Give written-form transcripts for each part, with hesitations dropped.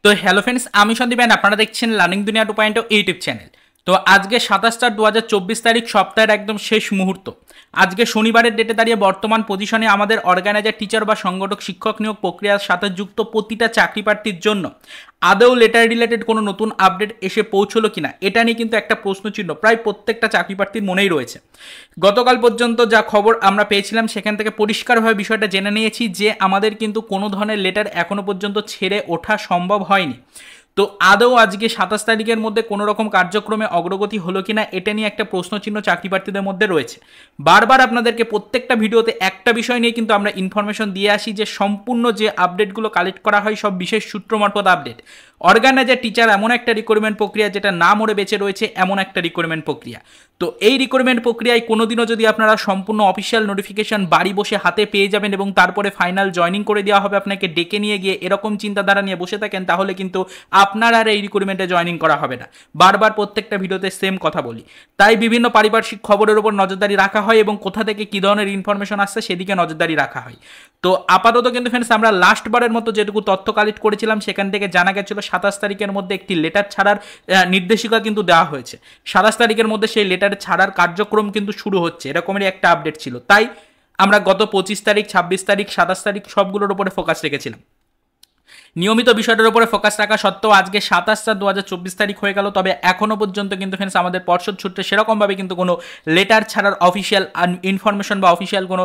তো hello friends, আমি Sandeep and আপনারা দেখছেন লার্নিং দুনিয়া 2.0 ইউটিউব চ্যানেল। তো আজকে 27/4/2024 তারিখ, সপ্তাহের একদম শেষ মুহূর্ত। আজকে শনিবারের ডেটে দাঁড়িয়ে বর্তমান পজিশনে আমাদের অর্গানাইজার, টিচার বা সংগঠক, শিক্ষক নিয়োগ প্রক্রিয়ার সাথে যুক্ত প্রতিটা চাকরি প্রার্থীর জন্য আদৌ লেটার রিলেটেড কোনো নতুন আপডেট এসে পৌঁছলো কিনা, এটা নিয়ে কিন্তু একটা প্রশ্নচিহ্ন প্রায় প্রত্যেকটা চাকরি প্রার্থীর মনেই রয়েছে। গতকাল পর্যন্ত যা খবর আমরা পেয়েছিলাম সেখান থেকে পরিষ্কারভাবে বিষয়টা জেনে নিয়েছি যে আমাদের কিন্তু কোনো ধরনের লেটার এখনো পর্যন্ত ছেড়ে ওঠা সম্ভব হয়নি। তো আদৌ আজকে 27 তারিখের মধ্যে কোনো রকম কার্যক্রমে অগ্রগতি হলো কিনা, এটা নিয়ে একটা প্রশ্নচিহ্ন চাকরি প্রার্থীদের মধ্যে রয়েছে। বারবার আপনাদেরকে প্রত্যেকটা ভিডিওতে একটা বিষয় নিয়ে কিন্তু আমরা ইনফরমেশন দিয়ে আসি যে সম্পূর্ণ যে আপডেটগুলো কালেক্ট করা হয় সব বিশেষ সূত্র মারফত আপডেট। অর্গানাইজার, টিচার এমন একটা রিক্রুটমেন্ট প্রক্রিয়া যেটা না মরে বেঁচে রয়েছে, এমন একটা রিক্রুটমেন্ট প্রক্রিয়া। তো এই রিক্রুটমেন্ট প্রক্রিয়ায় কোনোদিনও যদি আপনারা সম্পূর্ণ অফিসিয়াল নোটিফিকেশন বাড়ি বসে হাতে পেয়ে যাবেন এবং তারপরে ফাইনাল জয়নিং করে দেওয়া হবে আপনাকে ডেকে নিয়ে গিয়ে, এরকম চিন্তাধারা নিয়ে বসে থাকেন, তাহলে কিন্তু আপনার আর এই রিক্রুটমেন্টে জয়নিং করা হবে না। বারবার প্রত্যেকটা ভিডিওতে সেম কথা বলি। তাই বিভিন্ন পারিপার্শ্বিক খবরের উপর নজরদারি রাখা হয় এবং কোথা থেকে কী ধরনের ইনফরমেশন আসছে সেদিকে নজরদারি রাখা হয়। তো আপাতত কিন্তু ফ্রেন্ডস, আমরা লাস্ট বারের মতো যেটুকু তথ্য কালেক্ট করেছিলাম সেখান থেকে জানা গেছিল 27 তারিখের মধ্যে একটি লেটার ছাড়ার নির্দেশিকা কিন্তু দেওয়া হয়েছে। 27 তারিখের মধ্যে সেই লেটার ছাড়ার কার্যক্রম কিন্তু শুরু হচ্ছে, এরকমেরই একটা আপডেট ছিল। তাই আমরা গত 25 তারিখ, 26 তারিখ, 27 তারিখ সবগুলোর উপরে ফোকাস রেখেছিলাম। নিয়মিত বিষয়টার উপরে ফোকাস রাখা সত্ত্বেও আজকে 27/4/2024 তারিখ হয়ে গেল, তবে এখনও পর্যন্ত কিন্তু ফ্রেন্ডস আমাদের পর্ষদ সূত্রে সেরকমভাবে কিন্তু কোনো লেটার ছাড়ার অফিসিয়াল ইনফরমেশন বা অফিসিয়াল কোনো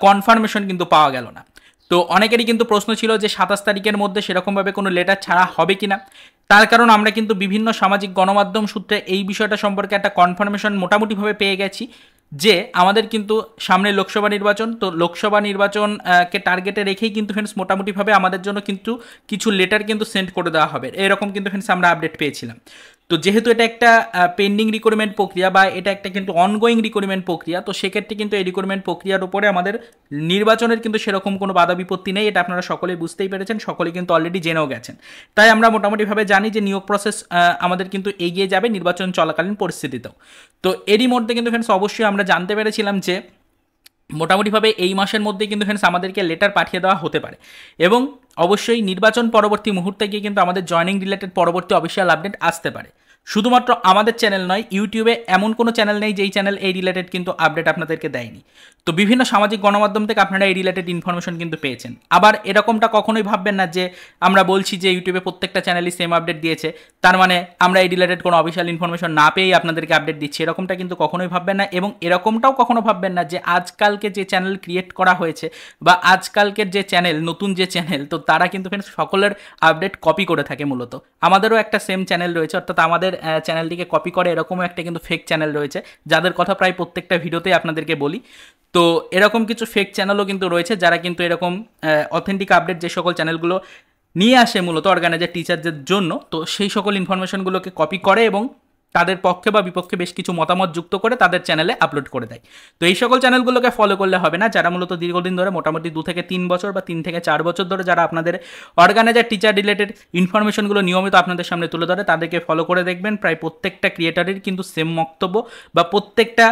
কনফার্মেশন কিন্তু পাওয়া গেল না। তো অনেকেরই কিন্তু প্রশ্ন ছিল যে 27 তারিখের মধ্যে সেরকমভাবে কোনো লেটার ছাড়া হবে কিনা। তার কারণ আমরা কিন্তু বিভিন্ন সামাজিক গণমাধ্যম সূত্রে এই বিষয়টা সম্পর্কে একটা কনফার্মেশন মোটামুটিভাবে পেয়ে গেছি যে আমাদের কিন্তু সামনে লোকসভা নির্বাচন। তো লোকসভা নির্বাচনকে টার্গেটে রেখেই কিন্তু ফ্রেন্ডস মোটামুটিভাবে আমাদের জন্য কিন্তু কিছু লেটার কিন্তু সেন্ড করে দেওয়া হবে, এরকম কিন্তু ফ্রেন্ডস আমরা আপডেট পেয়েছিলাম। তো যেহেতু এটা একটা পেন্ডিং রিক্রুটমেন্ট প্রক্রিয়া বা এটা একটা কিন্তু অনগোয়িং রিক্রুটমেন্ট প্রক্রিয়া, তো সেক্ষেত্রে কিন্তু এই রিক্রুটমেন্ট প্রক্রিয়ার উপরে আমাদের নির্বাচনের কিন্তু সেরকম কোনো বাধা বিপত্তি নেই, এটা আপনারা সকলেই বুঝতেই পেরেছেন, সকলেই কিন্তু অলরেডি জেনেও গেছেন। তাই আমরা মোটামুটিভাবে জানি যে নিয়োগ প্রসেস আমাদের কিন্তু এগিয়ে যাবে নির্বাচন চলাকালীন পরিস্থিতিতেও। তো এরই মধ্যে কিন্তু ফ্রেন্ডস অবশ্যই আমরা জানতে পেরেছিলাম যে মোটামুটিভাবে এই মাসের মধ্যে কিন্তু ফ্রেন্ডস আমাদেরকে লেটার পাঠিয়ে দেওয়া হতে পারে এবং অবশ্যই নির্বাচন পরবর্তী মুহূর্তে গিয়ে কিন্তু আমাদের জয়নিং রিলেটেড পরবর্তী অফিসিয়াল আপডেট আসতে পারে। শুধুমাত্র আমাদের চ্যানেল নয়, ইউটিউবে এমন কোনো চ্যানেল নেই যেই চ্যানেল এই রিলেটেড কিন্তু আপডেট আপনাদেরকে দেয়নি। তো বিভিন্ন সামাজিক গণমাধ্যম থেকে আপনারা এই রিলেটেড ইনফরমেশন কিন্তু পেয়েছেন। আবার এরকমটা কখনোই ভাববেন না যে আমরা বলছি যে ইউটিউবে প্রত্যেকটা চ্যানেলই সেম আপডেট দিয়েছে, তার মানে আমরা এই রিলেটেড কোনো অফিসিয়াল ইনফরমেশন না পেয়েই আপনাদেরকে আপডেট দিচ্ছি, এরকমটা কিন্তু কখনোই ভাববেন না। এবং এরকমটাও কখনো ভাববেন না যে আজকালকে যে চ্যানেল ক্রিয়েট করা হয়েছে বা আজকালকের যে চ্যানেল, নতুন যে চ্যানেল, তো তারা কিন্তু সকলের আপডেট কপি করে থাকে। মূলত আমাদেরও একটা সেম চ্যানেল রয়েছে, অর্থাৎ আমাদের চ্যানেলটিকে কপি করে এরকমও একটা কিন্তু ফেক চ্যানেল রয়েছে, যাদের কথা প্রায় প্রত্যেকটা ভিডিওতেই আপনাদেরকে বলি। তো এরকম কিছু ফেক চ্যানেলও কিন্তু রয়েছে যারা কিন্তু এরকম অথেন্টিক আপডেট যে সকল চ্যানেলগুলো নিয়ে আসে মূলত অর্গানাইজার, টিচারদের জন্য, তো সেই সকল ইনফরমেশনগুলোকে কপি করে এবং তাদের পক্ষে বা বিপক্ষে বেশ কিছু মতামত যুক্ত করে তাদের চ্যানেলে আপলোড করে দেয়। তো এই সকল চ্যানেলগুলোকে ফলো করলে হবে না, যারা মূলত দীর্ঘদিন ধরে মোটামুটি 2 থেকে 3 বছর বা 3 থেকে 4 বছর ধরে যারা আপনাদের অর্গানাইজার, টিচার রিলেটেড ইনফরমেশনগুলো নিয়মিত আপনাদের সামনে তুলে ধরে, তাদেরকে ফলো করে দেখবেন প্রায় প্রত্যেকটা ক্রিয়েটারের কিন্তু সেম বক্তব্য বা প্রত্যেকটা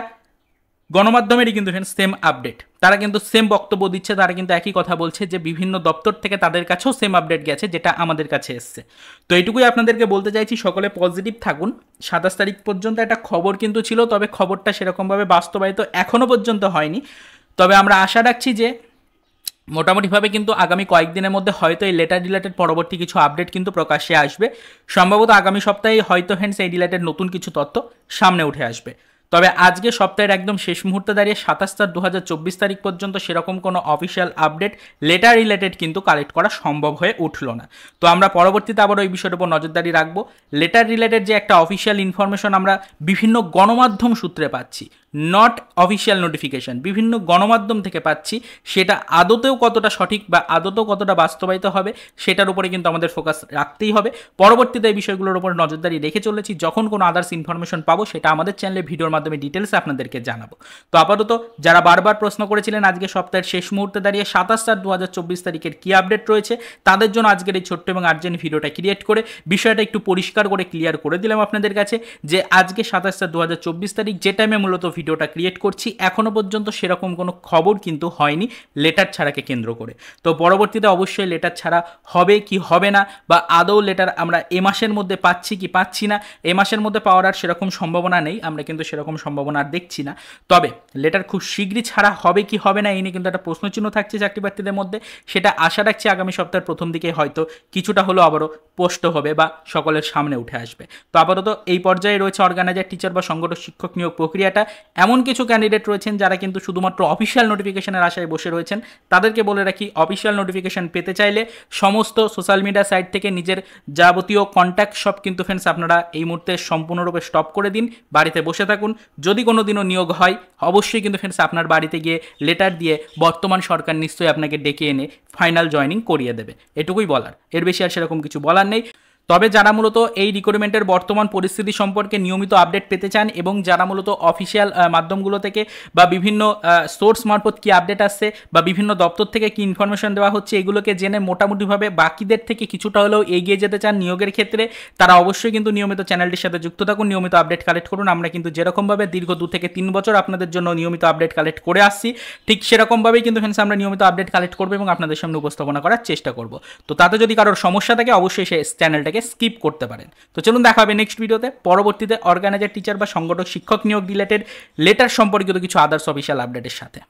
গণমাধ্যমেরই কিন্তু সেম আপডেট, তারা কিন্তু সেম বক্তব্য দিচ্ছে, তারা কিন্তু একই কথা বলছে যে বিভিন্ন দপ্তর থেকে তাদের কাছেও সেম আপডেট গেছে যেটা আমাদের কাছে এসছে। তো এইটুকুই আপনাদেরকে বলতে চাইছি, সকলে পজিটিভ থাকুন। 27 তারিখ পর্যন্ত একটা খবর কিন্তু ছিল, তবে খবরটা সেরকমভাবে বাস্তবায়িত এখনও পর্যন্ত হয়নি। তবে আমরা আশা রাখছি যে মোটামুটিভাবে কিন্তু আগামী কয়েকদিনের মধ্যে হয়তো এই লেটার রিলেটেড পরবর্তী কিছু আপডেট কিন্তু প্রকাশ্যে আসবে। সম্ভবত আগামী সপ্তাহে হয়তো হ্যান্ডস এই রিলেটেড নতুন কিছু তথ্য সামনে উঠে আসবে। তবে আজকে সপ্তাহের একদম শেষ মুহূর্তে দাঁড়িয়ে 27/4/2024 তারিখ পর্যন্ত সেরকম কোনো অফিসিয়াল আপডেট লেটার রিলেটেড কিন্তু কালেক্ট করা সম্ভব হয়ে উঠল না। তো আমরা পরবর্তীতে আবার ওই বিষয়ের উপর নজরদারি রাখবো। লেটার রিলেটেড যে একটা অফিসিয়াল ইনফরমেশন আমরা বিভিন্ন গণমাধ্যম সূত্রে পাচ্ছি, নট অফিসিয়াল নোটিফিকেশন, বিভিন্ন গণমাধ্যম থেকে পাচ্ছি, সেটা আদতেও কতটা সঠিক বা আদতেও কতটা বাস্তবায়িত হবে সেটার উপরে কিন্তু আমাদের ফোকাস রাখতেই হবে। পরবর্তীতে এই বিষয়গুলোর উপর নজরদারি রেখে চলেছি, যখন কোনো আদার্স ইনফরমেশন পাবো সেটা আমাদের চ্যানেলে ভিডিওর মাধ্যমে ডিটেলসে আপনাদেরকে জানাবো। তো আপাতত যারা বারবার প্রশ্ন করেছিলেন আজকে সপ্তাহের শেষ মুহূর্তে দাঁড়িয়ে 27/4/2024 তারিখের কী আপডেট রয়েছে, তাদের জন্য আজকের এই ছোট্ট এবং আর্জেন্ট ভিডিওটা ক্রিয়েট করে বিষয়টা একটু পরিষ্কার করে ক্লিয়ার করে দিলাম আপনাদের কাছে যে আজকে 27/4/2024 তারিখ যে টাইমে মূলত ভিডিওটা ক্রিয়েট করছি, এখনও পর্যন্ত সেরকম কোনো খবর কিন্তু হয়নি লেটার ছাড়াকে কেন্দ্র করে। তো পরবর্তীতে অবশ্যই লেটার ছাড়া হবে কি হবে না, বা আদৌ লেটার আমরা এ মাসের মধ্যে পাচ্ছি কি পাচ্ছি না, এ মাসের মধ্যে পাওয়ার আর সেরকম সম্ভাবনা নেই, আমরা কিন্তু সেরকম সম্ভাবনা আর দেখছি না। তবে লেটার খুব শীঘ্রই ছাড়া হবে কি হবে না এই নিয়ে কিন্তু একটা প্রশ্নচিহ্ন থাকছে চাকরি প্রার্থীদের মধ্যে। সেটা আশা রাখছি আগামী সপ্তাহের প্রথম দিকে হয়তো কিছুটা হলেও আবারও স্পষ্ট হবে বা সকলের সামনে উঠে আসবে। তো আপাতত এই পর্যায়ে রয়েছে অর্গানাইজার টিচার বা সংগঠক শিক্ষক নিয়োগ প্রক্রিয়াটা। এমন কিছু ক্যান্ডিডেট রয়েছেন যারা কিন্তু শুধুমাত্র অফিসিয়াল নোটিফিকেশনের আশায় বসে রয়েছেন। তাদেরকে বলে রাখি, অফিসিয়াল নোটিফিকেশন পেতে চাইলে সমস্ত সোশ্যাল মিডিয়া সাইট থেকে নিজের যাবতীয় কন্ট্যাক্ট সব কিন্তু ফ্রেন্ডস আপনারা এই মুহূর্তে সম্পূর্ণরূপে স্টপ করে দিন, বাড়িতে বসে থাকুন। যদি কোনো দিনও নিয়োগ হয় অবশ্যই কিন্তু ফ্রেন্ডস আপনার বাড়িতে গিয়ে লেটার দিয়ে বর্তমান সরকার নিশ্চয়ই আপনাকে ডেকে এনে ফাইনাল জয়েনিং করিয়ে দেবে, এটুকুই বলার, এর বেশি আর সেরকম কিছু বলার নেই। তবে যারা মূলত এই রিক্রুটমেন্টের বর্তমান পরিস্থিতি সম্পর্কে নিয়মিত আপডেট পেতে চান এবং যারা মূলত অফিসিয়াল মাধ্যমগুলো থেকে বা বিভিন্ন সোর্স মারফত কী আপডেট আসছে বা বিভিন্ন দপ্তর থেকে কী ইনফরমেশন দেওয়া হচ্ছে এগুলোকে জেনে মোটামুটিভাবে বাকিদের থেকে কিছুটা হলেও এগিয়ে যেতে চান নিয়োগের ক্ষেত্রে, তারা অবশ্যই কিন্তু নিয়মিত চ্যানেলটির সাথে যুক্ত থাকুন, নিয়মিত আপডেট কালেক্ট করুন। আমরা কিন্তু যেরকমভাবে দীর্ঘ 2 থেকে 3 বছর আপনাদের জন্য নিয়মিত আপডেট কালেক্ট করে আসছি, ঠিক সেরকমভাবেই কিন্তু ফ্রেন্ডস আমরা নিয়মিত আপডেট কালেক্ট করবো এবং আপনাদের সামনে উপস্থাপনা করার চেষ্টা করব। তো তাতে যদি কারোর সমস্যা থাকে অবশ্যই সেই চ্যানেলটাকে স্কিপ করতে পারেন। তো চলুন দেখা হবে নেক্সট ভিডিওতে। পরবর্তীতে অর্গানাইজার টিচার বা সংগঠক শিক্ষক নিয়োগ রিলেটেড লেটার সম্পর্কিত কিছু আদার্স অফিসিয়াল আপডেটের সাথে।